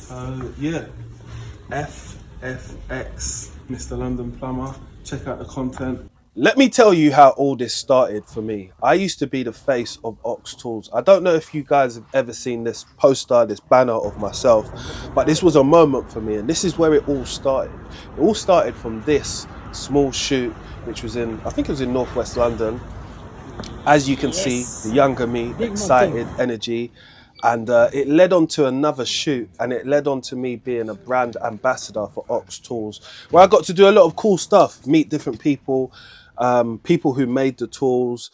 Yeah, FFX, Mr. London Plumber. Check out the content. Let me tell you how all this started for me. I used to be the face of Ox Tools. I don't know if you guys have ever seen this poster, this banner of myself, but this was a moment for me, and this is where it all started. It all started from this small shoot, which was in, I think it was in Northwest London. As you can see, the younger me, excited, energy, and it led on to another shoot, and it led on to me being a brand ambassador for Ox Tools, where I got to do a lot of cool stuff, meet different people, people who made the tools,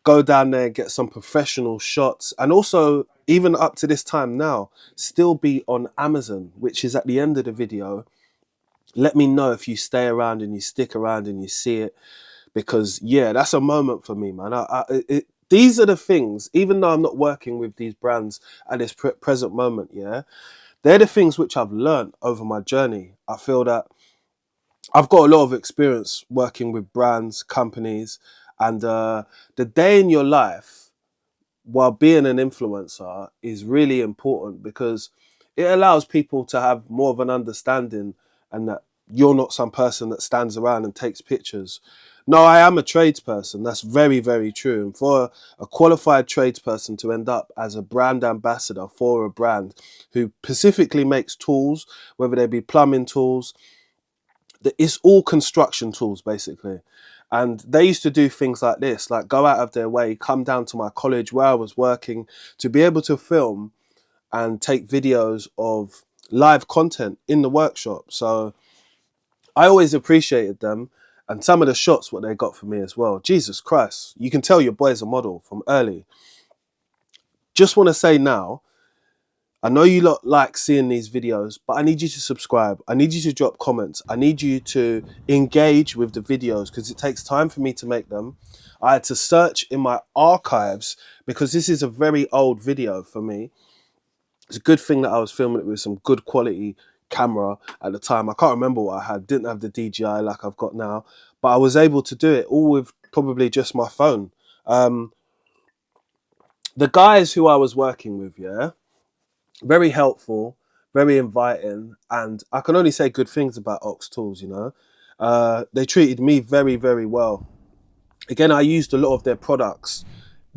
go down there and get some professional shots, and also, even up to this time now, still be on Amazon, which is at the end of the video. Let me know if you stay around and you stick around and you see it, because yeah, that's a moment for me, man. These are the things, even though I'm not working with these brands at this present moment, yeah, they're the things which I've learned over my journey. I feel that I've got a lot of experience working with brands, companies, and the day in your life while being an influencer is really important, because it allows people to have more of an understanding, and that you're not some person that stands around and takes pictures. No, I am a tradesperson. That's very, very true. And for a qualified tradesperson to end up as a brand ambassador for a brand who specifically makes tools, whether they be plumbing tools, it's all construction tools basically. And they used to do things like this, like go out of their way, come down to my college where I was working, to be able to film and take videos of live content in the workshop. So I always appreciated them, and some of the shots what they got for me as well. Jesus Christ, you can tell your boy's a model from early. Just want to say now, I know you lot like seeing these videos, but I need you to subscribe. I need you to drop comments. I need you to engage with the videos, because it takes time for me to make them. I had to search in my archives, because this is a very old video for me. It's a good thing that I was filming it with some good quality camera at the time. I can't remember what I had. Didn't have the DJI like I've got now, but I was able to do it all with probably just my phone. The guys who I was working with, yeah, very helpful, very inviting, and I can only say good things about Ox Tools, you know. They treated me very, very well. Again, I used a lot of their products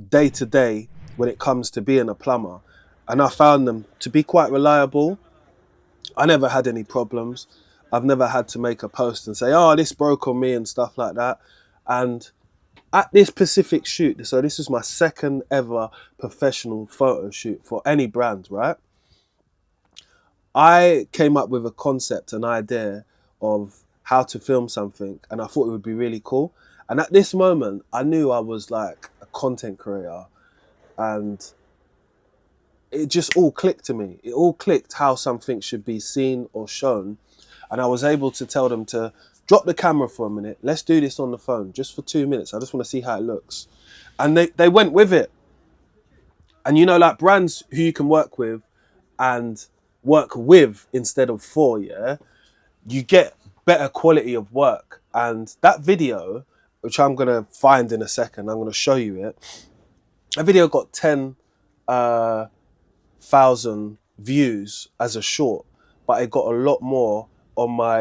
day to day when it comes to being a plumber, and I found them to be quite reliable. I never had any problems. I've never had to make a post and say, oh, this broke on me and stuff like that. And at this specific shoot, so this is my second ever professional photo shoot for any brand, right? I came up with a concept, an idea of how to film something, and I thought it would be really cool. And at this moment, I knew I was like a content creator, and it just all clicked to me. It all clicked how something should be seen or shown. And I was able to tell them to drop the camera for a minute. Let's do this on the phone just for 2 minutes. I just want to see how it looks. And they went with it. And you know, like brands who you can work with and work with instead of for, yeah, you get better quality of work. And that video, which I'm going to find in a second, I'm going to show you it. That video got 10,000 views as a short, but it got a lot more on my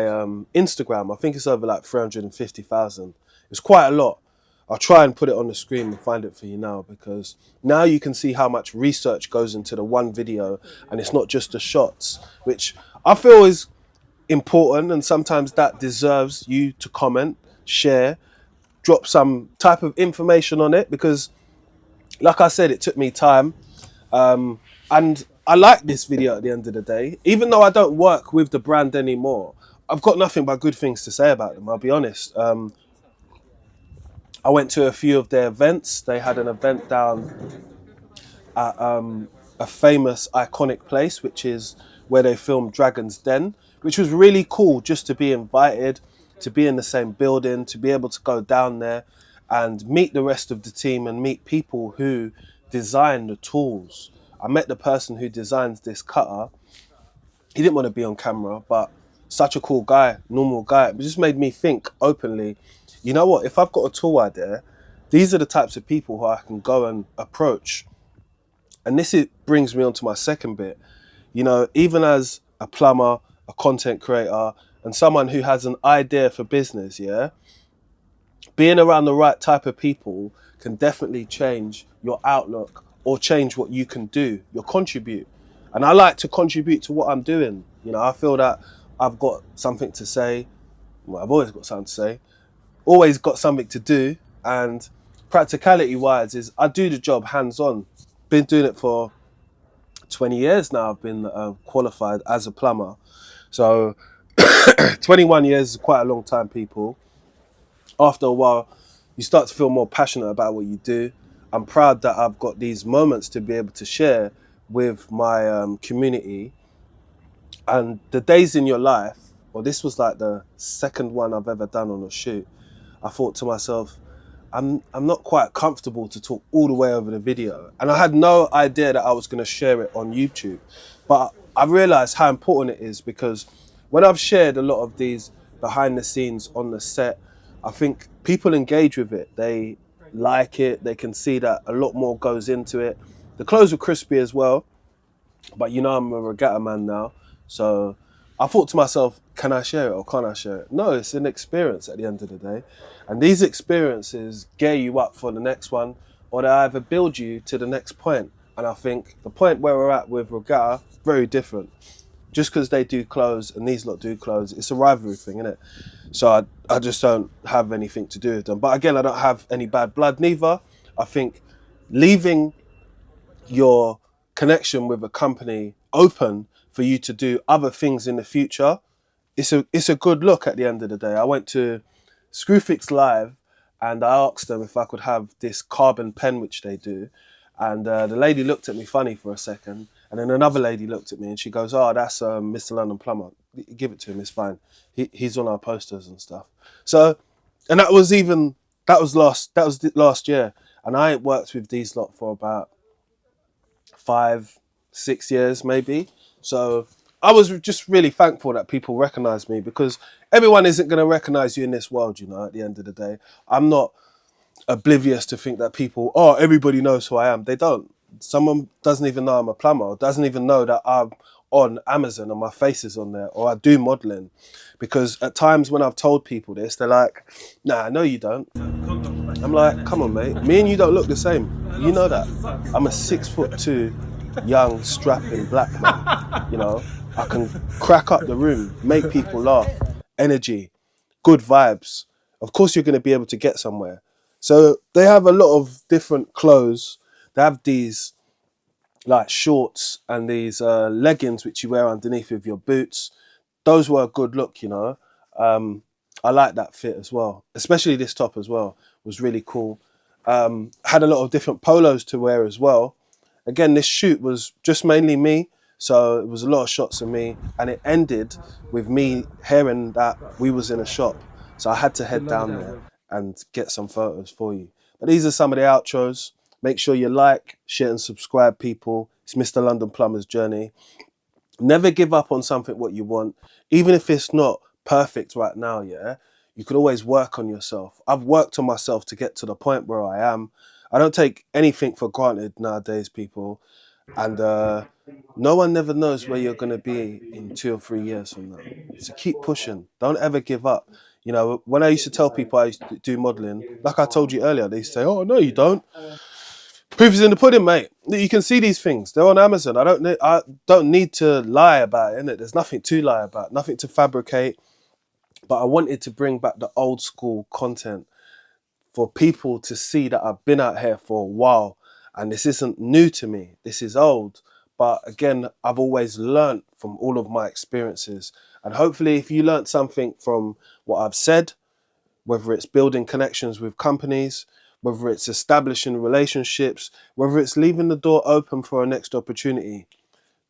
Instagram. I think it's over like 350,000. It's quite a lot. I'll try and put it on the screen and find it for you now, because now you can see how much research goes into the one video, and it's not just the shots, which I feel is important, and sometimes that deserves you to comment, share, drop some type of information on it, because like I said, it took me time. And I like this video at the end of the day. Even though I don't work with the brand anymore, I've got nothing but good things to say about them, I'll be honest. I went to a few of their events. They had an event down at a famous, iconic place, which is where they filmed Dragon's Den, which was really cool just to be invited, to be in the same building, to be able to go down there and meet the rest of the team and meet people who design the tools. I met the person who designs this cutter. He didn't want to be on camera, but such a cool guy, normal guy. It just made me think openly, you know what, if I've got a tool idea, these are the types of people who I can go and approach. And brings me on to my second bit. You know, even as a plumber, a content creator, and someone who has an idea for business, yeah, being around the right type of people can definitely change your outlook or change what you can do, your contribute. And I like to contribute to what I'm doing. You know, I feel that I've got something to say. Well, I've always got something to say, always got something to do. And practicality wise is I do the job hands on. Been doing it for 20 years now. I've been qualified as a plumber. So 21 years is quite a long time, people. After a while, you start to feel more passionate about what you do. I'm proud that I've got these moments to be able to share with my community. And the days in your life, well, this was like the second one I've ever done on a shoot. I thought to myself, I'm not quite comfortable to talk all the way over the video. And I had no idea that I was going to share it on YouTube. But I realized how important it is, because when I've shared a lot of these behind the scenes on the set, I think people engage with it. They like it. They can see that a lot more goes into it. The clothes were crispy as well, but you know I'm a regatta man now. So I thought to myself, can I share it or can't I share it? No, it's an experience at the end of the day. And these experiences gear you up for the next one, or they either build you to the next point. And I think the point where we're at with regatta, very different. Just because they do clothes and these lot do clothes, it's a rivalry thing, isn't it? So I just don't have anything to do with them. But again, I don't have any bad blood neither. I think leaving your connection with a company open for you to do other things in the future, it's a good look at the end of the day. I went to Screwfix Live and I asked them if I could have this carbon pen, which they do. And the lady looked at me funny for a second. And then another lady looked at me and she goes, oh, that's Mr. London Plumber. Give it to him, it's fine. He's on our posters and stuff. So, and that was last year. And I ain't worked with these lot for about 5, 6 years maybe. So I was just really thankful that people recognize me, because everyone isn't going to recognize you in this world, you know, at the end of the day. I'm not oblivious to think that people, oh, everybody knows who I am. They don't. Someone doesn't even know I'm a plumber, or doesn't even know that I'm on Amazon and my face is on there, or I do modeling. Because at times when I've told people this, they're like, nah, no, you don't. I'm like, come on, mate. Me and you don't look the same. You know that. I'm a 6'2" young, strapping black man. You know, I can crack up the room, make people laugh, energy, good vibes. Of course, you're going to be able to get somewhere. So they have a lot of different clothes. They have these like shorts and these leggings which you wear underneath with your boots. Those were a good look, you know. I like that fit as well, especially this top as well was really cool. Had a lot of different polos to wear as well. Again, this shoot was just mainly me, so it was a lot of shots of me, and it ended with me hearing that we was in a shop. So I had to head down there and get some photos for you. But these are some of the outros. Make sure you like, share and subscribe, people. It's Mr. London Plumber's journey. Never give up on something what you want, even if it's not perfect right now, yeah? You could always work on yourself. I've worked on myself to get to the point where I am. I don't take anything for granted nowadays, people. And no one never knows where you're going to be in 2 or 3 years from now. So keep pushing. Don't ever give up. You know, when I used to tell people I used to do modelling, like I told you earlier, they used to say, oh, no, you don't. Proof is in the pudding, mate. You can see these things. They're on Amazon. I don't need to lie about it, innit? There's nothing to lie about, nothing to fabricate. But I wanted to bring back the old school content for people to see that I've been out here for a while. And this isn't new to me. This is old. But again, I've always learnt from all of my experiences. And hopefully if you learnt something from what I've said, whether it's building connections with companies, whether it's establishing relationships, whether it's leaving the door open for a next opportunity,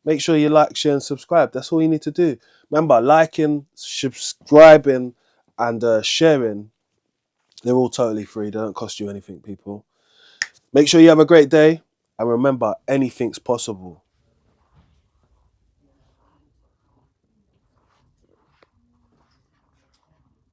make sure you like, share and subscribe. That's all you need to do. Remember, liking, subscribing and sharing, they're all totally free. They don't cost you anything, people. Make sure you have a great day. And remember, anything's possible.